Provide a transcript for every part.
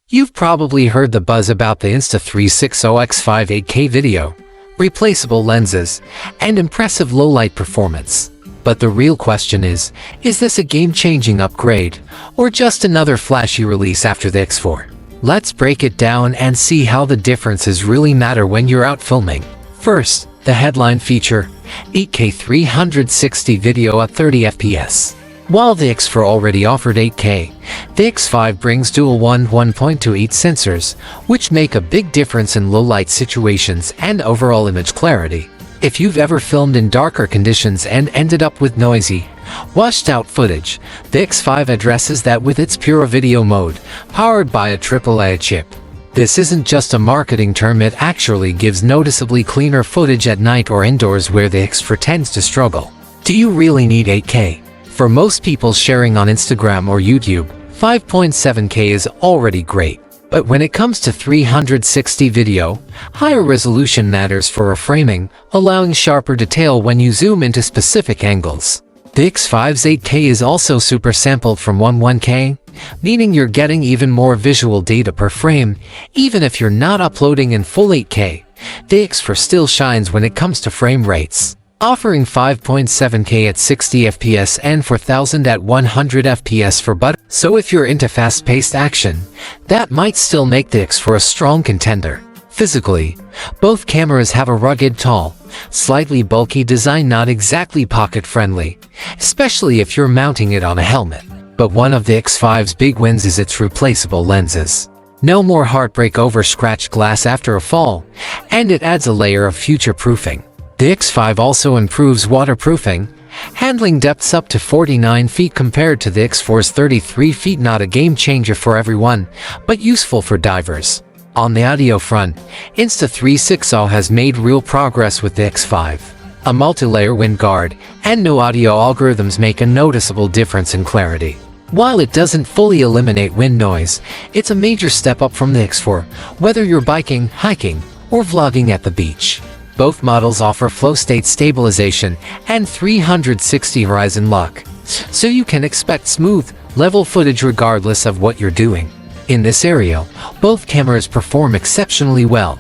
You've probably heard the buzz about the Insta360 X5 8K video, replaceable lenses, and impressive low-light performance. But the real question is this a game-changing upgrade, or just another flashy release after the X4? Let's break it down and see how the differences really matter when you're out filming. First, the headline feature, 8K 360 video at 30 FPS. While the X4 already offered 8K, the X5 brings dual 1.28 sensors, which make a big difference in low-light situations and overall image clarity. If you've ever filmed in darker conditions and ended up with noisy, washed-out footage, the X5 addresses that with its pure video mode, powered by a AAA chip. This isn't just a marketing term, it actually gives noticeably cleaner footage at night or indoors where the X4 tends to struggle. Do you really need 8K? For most people sharing on Instagram or YouTube, 5.7K is already great. But when it comes to 360 video, higher resolution matters for framing, allowing sharper detail when you zoom into specific angles. The X5's 8K is also super sampled from 1K, meaning you're getting even more visual data per frame, even if you're not uploading in full 8K. The X4 still shines when it comes to frame rates, offering 5.7K at 60 FPS and 4000 at 100 FPS for butter. So if you're into fast-paced action, that might still make the X4 a strong contender. Physically, both cameras have a rugged, tall, slightly bulky design, not exactly pocket-friendly, especially if you're mounting it on a helmet. But one of the X5's big wins is its replaceable lenses. No more heartbreak over scratched glass after a fall, and it adds a layer of future-proofing. The X5 also improves waterproofing, handling depths up to 49 feet compared to the X4's 33 feet. Not a game changer for everyone, but useful for divers. On the audio front, Insta360 has made real progress with the X5. A multi-layer wind guard and no audio algorithms make a noticeable difference in clarity. While it doesn't fully eliminate wind noise, it's a major step up from the X4, whether you're biking, hiking, or vlogging at the beach. Both models offer flow state stabilization and 360 horizon lock, so you can expect smooth, level footage regardless of what you're doing. In this area, both cameras perform exceptionally well,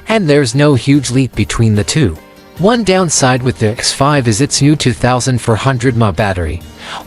and there's no huge leap between the two. One downside with the X5 is its new 2400 mAh battery,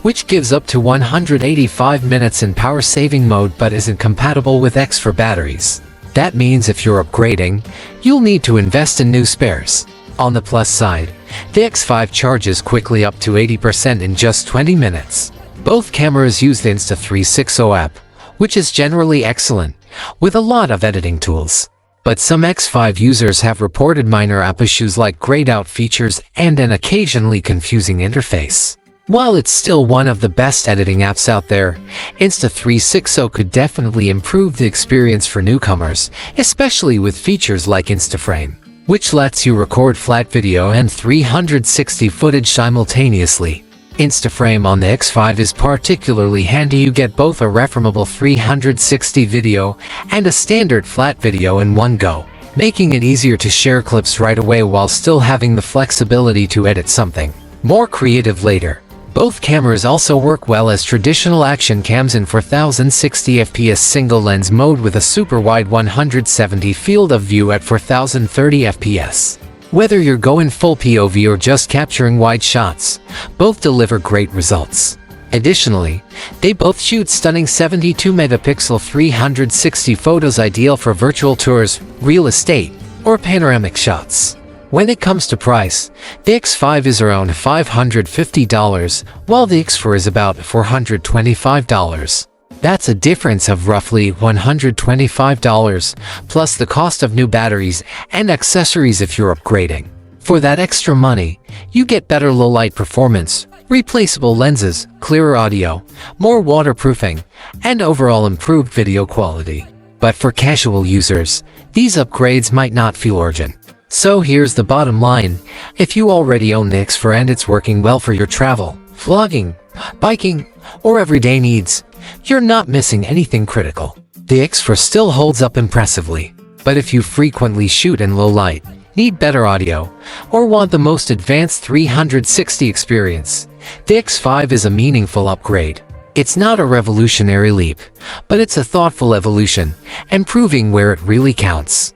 which gives up to 185 minutes in power-saving mode but isn't compatible with X4 batteries. That means if you're upgrading, you'll need to invest in new spares. On the plus side, the X5 charges quickly up to 80% in just 20 minutes. Both cameras use the Insta360 app, which is generally excellent, with a lot of editing tools. But some X5 users have reported minor app issues like grayed out features and an occasionally confusing interface. While it's still one of the best editing apps out there, Insta360 could definitely improve the experience for newcomers, especially with features like InstaFrame, which lets you record flat video and 360 footage simultaneously. InstaFrame on the X5 is particularly handy. You get both a reframable 360 video and a standard flat video in one go, making it easier to share clips right away while still having the flexibility to edit something more creative later. Both cameras also work well as traditional action cams in 4060 FPS single lens mode with a super wide 170 field of view at 4030 FPS. Whether you're going full POV or just capturing wide shots, both deliver great results. Additionally, they both shoot stunning 72 megapixel 360 photos, ideal for virtual tours, real estate, or panoramic shots. When it comes to price, the X5 is around $550, while the X4 is about $425. That's a difference of roughly $125, plus the cost of new batteries and accessories if you're upgrading. For that extra money, you get better low-light performance, replaceable lenses, clearer audio, more waterproofing, and overall improved video quality. But for casual users, these upgrades might not feel urgent. So here's the bottom line: if you already own the X4 and it's working well for your travel, vlogging, biking, or everyday needs, you're not missing anything critical. The X4 still holds up impressively, but if you frequently shoot in low light, need better audio, or want the most advanced 360 experience, the X5 is a meaningful upgrade. It's not a revolutionary leap, but it's a thoughtful evolution, and proving where it really counts.